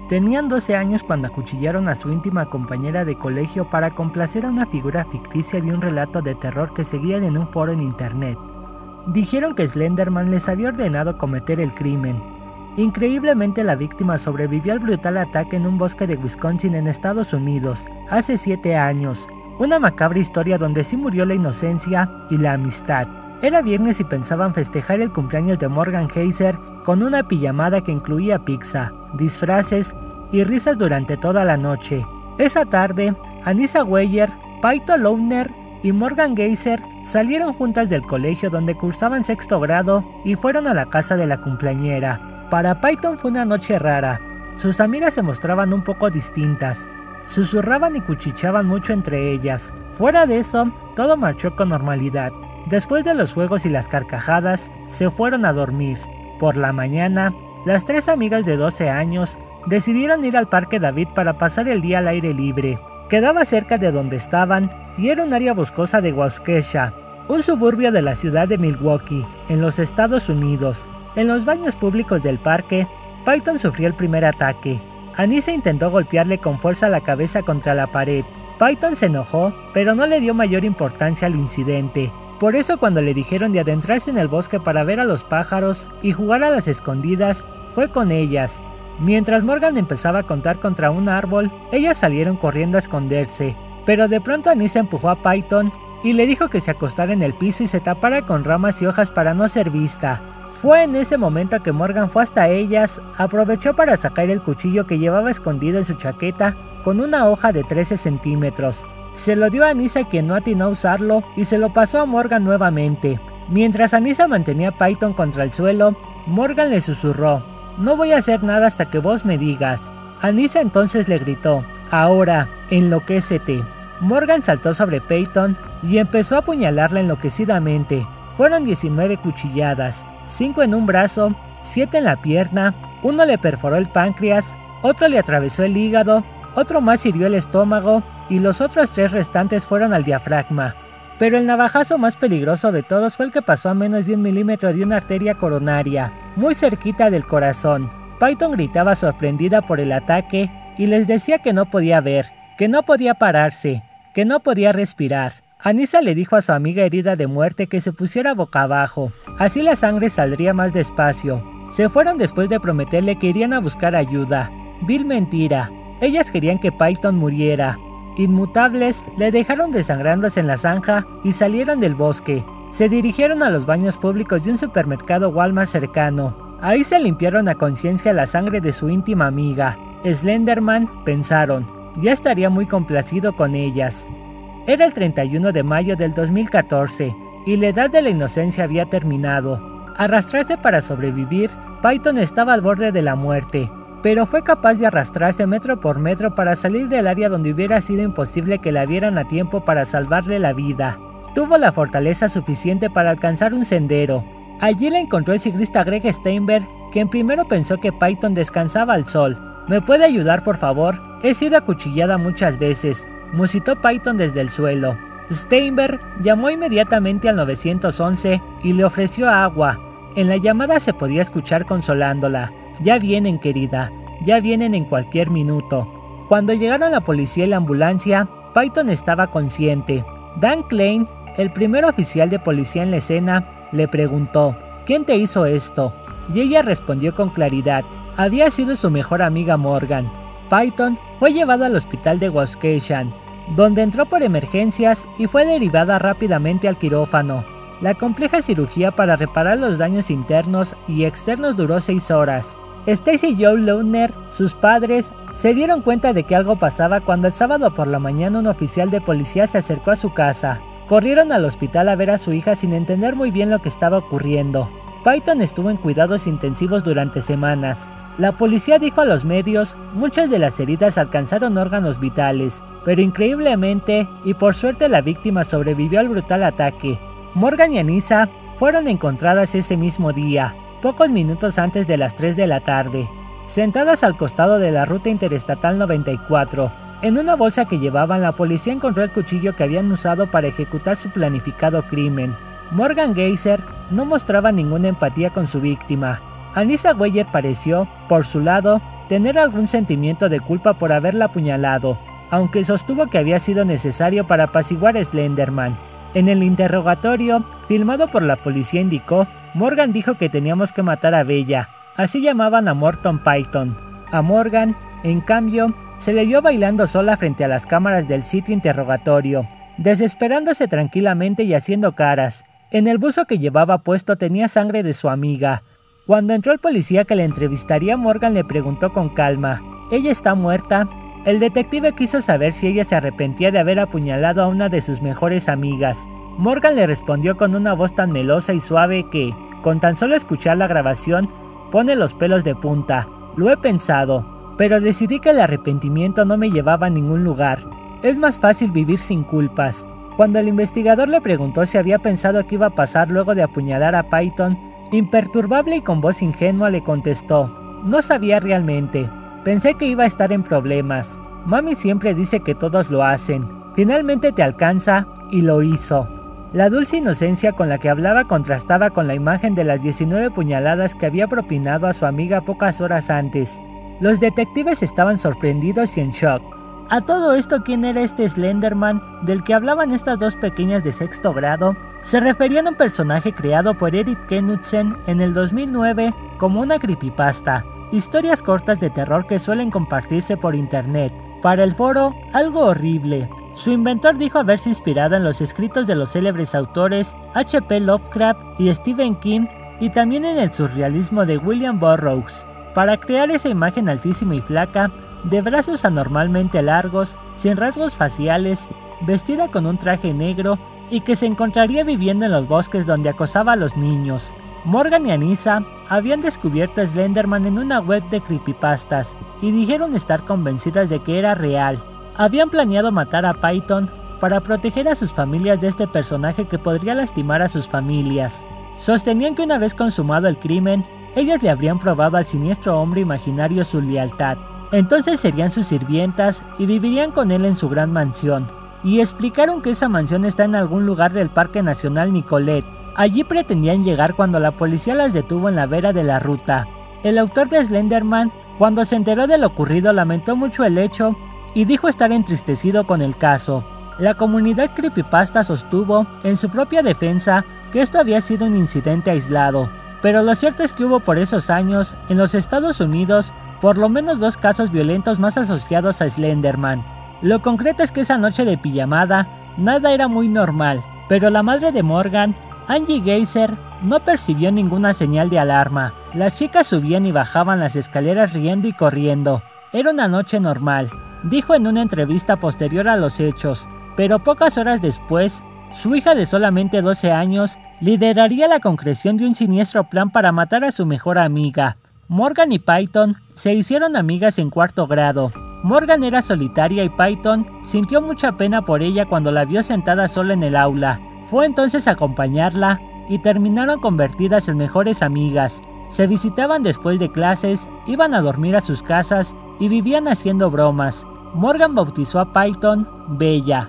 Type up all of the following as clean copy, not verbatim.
Tenían 12 años cuando acuchillaron a su íntima compañera de colegio para complacer a una figura ficticia de un relato de terror que seguían en un foro en internet. Dijeron que Slenderman les había ordenado cometer el crimen. Increíblemente, la víctima sobrevivió al brutal ataque en un bosque de Wisconsin en Estados Unidos, hace 7 años. Una macabra historia donde sí murió la inocencia y la amistad. Era viernes y pensaban festejar el cumpleaños de Morgan Heiser con una pijamada que incluía pizza, disfraces y risas durante toda la noche. Esa tarde, Anissa Weier, Peyton Leuchter y Morgan Heiser salieron juntas del colegio donde cursaban 6º grado y fueron a la casa de la cumpleañera. Para Peyton fue una noche rara. Sus amigas se mostraban un poco distintas. Susurraban y cuchicheaban mucho entre ellas. Fuera de eso, todo marchó con normalidad. Después de los juegos y las carcajadas, se fueron a dormir. Por la mañana, las 3 amigas de 12 años decidieron ir al Parque David para pasar el día al aire libre. Quedaba cerca de donde estaban y era un área boscosa de Waukesha, un suburbio de la ciudad de Milwaukee, en los Estados Unidos. En los baños públicos del parque, Peyton sufrió el primer ataque. Anissa intentó golpearle con fuerza la cabeza contra la pared. Peyton se enojó, pero no le dio mayor importancia al incidente. Por eso, cuando le dijeron de adentrarse en el bosque para ver a los pájaros y jugar a las escondidas, fue con ellas. Mientras Morgan empezaba a contar contra un árbol, ellas salieron corriendo a esconderse. Pero de pronto Anissa empujó a Peyton y le dijo que se acostara en el piso y se tapara con ramas y hojas para no ser vista. Fue en ese momento que Morgan fue hasta ellas, aprovechó para sacar el cuchillo que llevaba escondido en su chaqueta con una hoja de 13 centímetros. Se lo dio a Anissa, quien no atinó a usarlo, y se lo pasó a Morgan nuevamente. Mientras Anissa mantenía a Peyton contra el suelo, Morgan le susurró: «No voy a hacer nada hasta que vos me digas». Anissa entonces le gritó: «Ahora, enloquécete». Morgan saltó sobre Peyton y empezó a apuñalarla enloquecidamente. Fueron 19 cuchilladas, 5 en un brazo, 7 en la pierna, uno le perforó el páncreas, otro le atravesó el hígado, otro más hirió el estómago y los otros 3 restantes fueron al diafragma. Pero el navajazo más peligroso de todos fue el que pasó a menos de 1 milímetro de una arteria coronaria, muy cerquita del corazón. Peyton gritaba sorprendida por el ataque y les decía que no podía ver, que no podía pararse, que no podía respirar. Anissa le dijo a su amiga herida de muerte que se pusiera boca abajo, así la sangre saldría más despacio. Se fueron después de prometerle que irían a buscar ayuda. Vil mentira. Ellas querían que Peyton muriera. Inmutables, le dejaron desangrándose en la zanja y salieron del bosque. Se dirigieron a los baños públicos de un supermercado Walmart cercano. Ahí se limpiaron a conciencia la sangre de su íntima amiga. Slenderman, pensaron, ya estaría muy complacido con ellas. Era el 31 de mayo del 2014 y la edad de la inocencia había terminado. Arrastrarse para sobrevivir, Peyton estaba al borde de la muerte, pero fue capaz de arrastrarse metro por metro para salir del área donde hubiera sido imposible que la vieran a tiempo para salvarle la vida. Tuvo la fortaleza suficiente para alcanzar un sendero. Allí la encontró el ciclista Greg Steinberg, quien primero pensó que Peyton descansaba al sol. «¿Me puede ayudar, por favor? He sido acuchillada muchas veces», musitó Peyton desde el suelo. Steinberg llamó inmediatamente al 911 y le ofreció agua. En la llamada se podía escuchar consolándola: «Ya vienen, querida, ya vienen en cualquier minuto». Cuando llegaron la policía y la ambulancia, Peyton estaba consciente. Dan Klein, el primer oficial de policía en la escena, le preguntó: «¿Quién te hizo esto?». Y ella respondió con claridad: había sido su mejor amiga Morgan. Peyton fue llevada al hospital de Waukesha, donde entró por emergencias y fue derivada rápidamente al quirófano. La compleja cirugía para reparar los daños internos y externos duró 6 horas. Stacy y Joe Leuchter, sus padres, se dieron cuenta de que algo pasaba cuando el sábado por la mañana un oficial de policía se acercó a su casa. Corrieron al hospital a ver a su hija sin entender muy bien lo que estaba ocurriendo. Peyton estuvo en cuidados intensivos durante semanas. La policía dijo a los medios: muchas de las heridas alcanzaron órganos vitales, pero increíblemente y por suerte la víctima sobrevivió al brutal ataque. Morgan y Anissa fueron encontradas ese mismo día, pocos minutos antes de las 3 de la tarde, sentadas al costado de la ruta interestatal 94. En una bolsa que llevaban, la policía encontró el cuchillo que habían usado para ejecutar su planificado crimen. Morgan Heiser no mostraba ninguna empatía con su víctima. Anissa Weier pareció, por su lado, tener algún sentimiento de culpa por haberla apuñalado, aunque sostuvo que había sido necesario para apaciguar a Slenderman. En el interrogatorio, filmado por la policía, indicó, Morgan dijo que teníamos que matar a Bella, así llamaban a Morton Python. A Morgan, en cambio, se le vio bailando sola frente a las cámaras del sitio interrogatorio, desesperándose tranquilamente y haciendo caras. En el buzo que llevaba puesto tenía sangre de su amiga. Cuando entró el policía que le entrevistaría, Morgan le preguntó con calma, ¿ella está muerta? El detective quiso saber si ella se arrepentía de haber apuñalado a una de sus mejores amigas. Morgan le respondió con una voz tan melosa y suave que, con tan solo escuchar la grabación, pone los pelos de punta. Lo he pensado, pero decidí que el arrepentimiento no me llevaba a ningún lugar. Es más fácil vivir sin culpas. Cuando el investigador le preguntó si había pensado qué iba a pasar luego de apuñalar a Python, imperturbable y con voz ingenua le contestó, no sabía realmente. Pensé que iba a estar en problemas. Mami siempre dice que todos lo hacen. Finalmente te alcanza, y lo hizo. La dulce inocencia con la que hablaba contrastaba con la imagen de las 19 puñaladas que había propinado a su amiga pocas horas antes. Los detectives estaban sorprendidos y en shock. A todo esto, ¿quién era este Slenderman del que hablaban estas dos pequeñas de sexto grado? Se referían a un personaje creado por Erik Knudsen en el 2009 como una creepypasta. Historias cortas de terror que suelen compartirse por internet. Para el foro, algo horrible. Su inventor dijo haberse inspirado en los escritos de los célebres autores H.P. Lovecraft y Stephen King, y también en el surrealismo de William Burroughs, para crear esa imagen altísima y flaca, de brazos anormalmente largos, sin rasgos faciales, vestida con un traje negro y que se encontraría viviendo en los bosques donde acosaba a los niños. Morgan y Anissa habían descubierto a Slenderman en una web de creepypastas y dijeron estar convencidas de que era real. Habían planeado matar a Python para proteger a sus familias de este personaje que podría lastimar a sus familias. Sostenían que una vez consumado el crimen, ellas le habrían probado al siniestro hombre imaginario su lealtad. Entonces serían sus sirvientas y vivirían con él en su gran mansión. Y explicaron que esa mansión está en algún lugar del Parque Nacional Nicolet. Allí pretendían llegar cuando la policía las detuvo en la vera de la ruta. El autor de Slenderman, cuando se enteró de lo ocurrido, lamentó mucho el hecho y dijo estar entristecido con el caso. La comunidad creepypasta sostuvo, en su propia defensa, que esto había sido un incidente aislado. Pero lo cierto es que hubo por esos años, en los Estados Unidos, por lo menos 2 casos violentos más asociados a Slenderman. Lo concreto es que esa noche de pijamada, nada era muy normal, pero la madre de Morgan, Angie Geyser, no percibió ninguna señal de alarma. Las chicas subían y bajaban las escaleras riendo y corriendo. Era una noche normal, dijo en una entrevista posterior a los hechos, pero pocas horas después, su hija de solamente 12 años lideraría la concreción de un siniestro plan para matar a su mejor amiga. Morgan y Python se hicieron amigas en 4º grado. Morgan era solitaria y Python sintió mucha pena por ella cuando la vio sentada sola en el aula. Fue entonces a acompañarla y terminaron convertidas en mejores amigas. Se visitaban después de clases, iban a dormir a sus casas y vivían haciendo bromas. Morgan bautizó a Python Bella.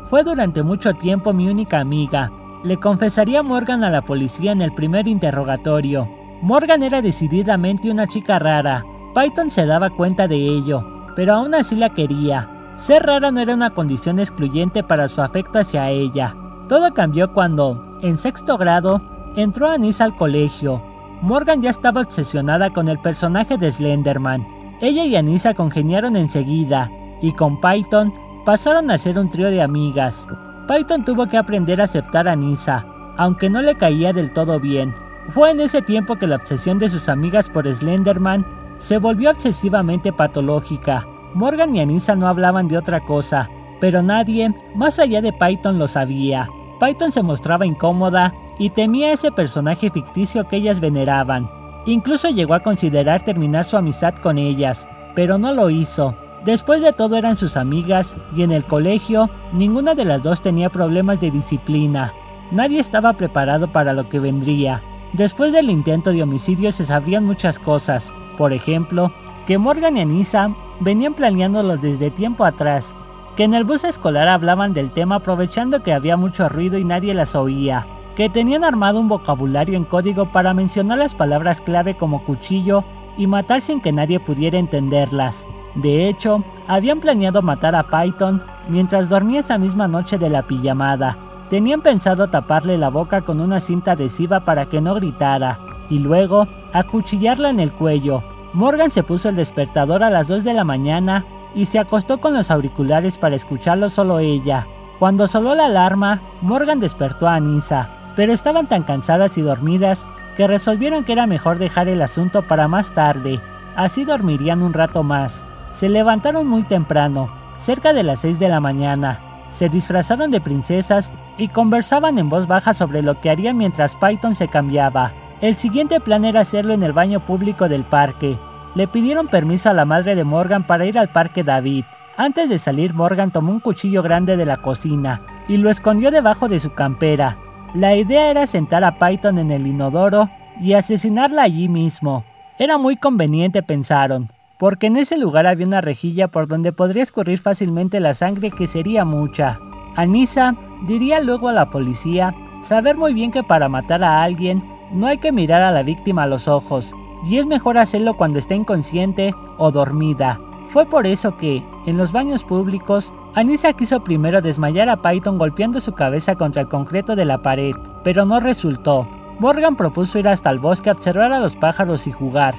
Fue durante mucho tiempo mi única amiga. Le confesaría Morgan a la policía en el primer interrogatorio. Morgan era decididamente una chica rara. Python se daba cuenta de ello, pero aún así la quería. Ser rara no era una condición excluyente para su afecto hacia ella. Todo cambió cuando, en 6º grado, entró Anissa al colegio. Morgan ya estaba obsesionada con el personaje de Slenderman. Ella y Anissa congeniaron enseguida, y con Python pasaron a ser un trío de amigas. Python tuvo que aprender a aceptar a Anissa, aunque no le caía del todo bien. Fue en ese tiempo que la obsesión de sus amigas por Slenderman se volvió obsesivamente patológica. Morgan y Anissa no hablaban de otra cosa, pero nadie, más allá de Python, lo sabía. Python se mostraba incómoda y temía a ese personaje ficticio que ellas veneraban. Incluso llegó a considerar terminar su amistad con ellas, pero no lo hizo. Después de todo eran sus amigas y en el colegio ninguna de las dos tenía problemas de disciplina. Nadie estaba preparado para lo que vendría. Después del intento de homicidio se sabrían muchas cosas, por ejemplo, que Morgan y Anissa venían planeándolo desde tiempo atrás, que en el bus escolar hablaban del tema aprovechando que había mucho ruido y nadie las oía, que tenían armado un vocabulario en código para mencionar las palabras clave como cuchillo y matar sin que nadie pudiera entenderlas. De hecho, habían planeado matar a Peyton mientras dormía esa misma noche de la pijamada. Tenían pensado taparle la boca con una cinta adhesiva para que no gritara, y luego acuchillarla en el cuello. Morgan se puso el despertador a las 2 de la mañana y se acostó con los auriculares para escucharlo solo ella. Cuando sonó la alarma, Morgan despertó a Anissa, pero estaban tan cansadas y dormidas que resolvieron que era mejor dejar el asunto para más tarde. Así dormirían un rato más. Se levantaron muy temprano, cerca de las 6 de la mañana. Se disfrazaron de princesas y conversaban en voz baja sobre lo que harían mientras Peyton se cambiaba. El siguiente plan era hacerlo en el baño público del parque. Le pidieron permiso a la madre de Morgan para ir al parque David. Antes de salir, Morgan tomó un cuchillo grande de la cocina y lo escondió debajo de su campera. La idea era sentar a Peyton en el inodoro y asesinarla allí mismo. Era muy conveniente, pensaron, porque en ese lugar había una rejilla por donde podría escurrir fácilmente la sangre, que sería mucha. Anissa diría luego a la policía saber muy bien que para matar a alguien no hay que mirar a la víctima a los ojos, y es mejor hacerlo cuando está inconsciente o dormida. Fue por eso que, en los baños públicos, Anissa quiso primero desmayar a Peyton golpeando su cabeza contra el concreto de la pared, pero no resultó. Morgan propuso ir hasta el bosque a observar a los pájaros y jugar.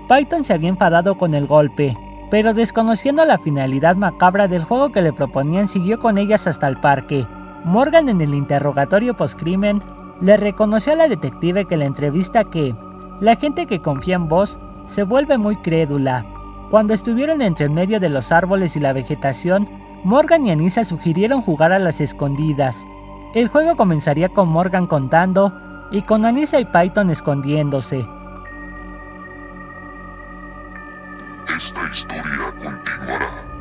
Peyton se había enfadado con el golpe, pero desconociendo la finalidad macabra del juego que le proponían, siguió con ellas hasta el parque. Morgan, en el interrogatorio postcrimen, le reconoció a la detective que la entrevista que la gente que confía en vos se vuelve muy crédula. Cuando estuvieron entre el medio de los árboles y la vegetación, Morgan y Anissa sugirieron jugar a las escondidas. El juego comenzaría con Morgan contando y con Anissa y Peyton escondiéndose. Esta historia continuará.